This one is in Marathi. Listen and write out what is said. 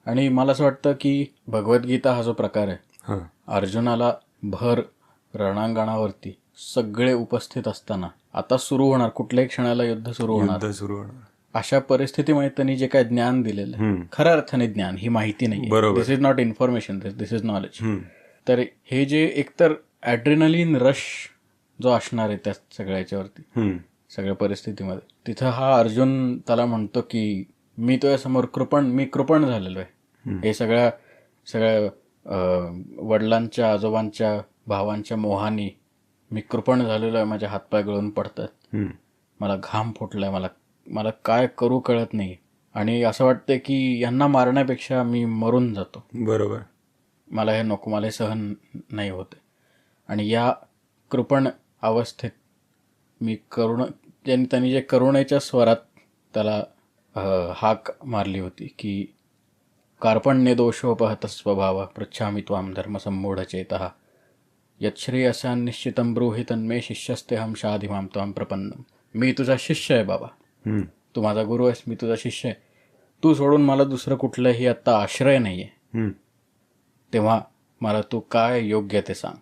आणि मला असं वाटतं की भगवद्गीता हा जो प्रकार आहे, अर्जुनाला भर रणांगणावरती सगळे उपस्थित असताना आता सुरू होणार, कुठल्याही क्षणाला युद्ध सुरू होणार, अशा परिस्थितीमध्ये त्यांनी जे काय ज्ञान दिलेलं आहे, खऱ्या अर्थाने ज्ञान, ही माहिती नाही, this is not information, this is knowledge. तर हे जे एकतर ॲड्रेनलिन रश जो असणार आहे त्या सगळ्या याच्यावरती, सगळ्या परिस्थितीमध्ये, तिथं हा अर्जुन त्याला म्हणतो की मी तुझ्यासमोर कृपण झालेलो आहे. हे सगळ्या वडिलांच्या, आजोबांच्या, भावांच्या मोहानी मी कृपण झालेलो आहे, माझे हातपाय गळून पडतात, मला घाम फुटलाय, मला काय करू कळत नाही, आणि असं वाटतंय की यांना मारण्यापेक्षा मी मरून जातो. बरोबर, मला हे नको, मला हे सहन नाही होते. आणि या कृपण अवस्थेत मी त्यांनी जे करुणेच्या स्वरात त्याला हाक मारली होती की कार्पण्य दोषोपहत स्वभाव पृच्छामि त्वां धर्मसम्मूढचेतः यच्छ्रेयस्यान्निश्चितं ब्रूहि तन्मे शिष्यस्तेहं शाधिमां त्वां प्रपन्नम. मी तुझा शिष्य आहे बाबा, तू माझा गुरु आहेस, मी तुझा शिष्य आहे, तू सोडून मला दुसरं कुठलंही आत्ता आश्रय नाही आहे, तेव्हा मला तू काय योग्य ते सांग.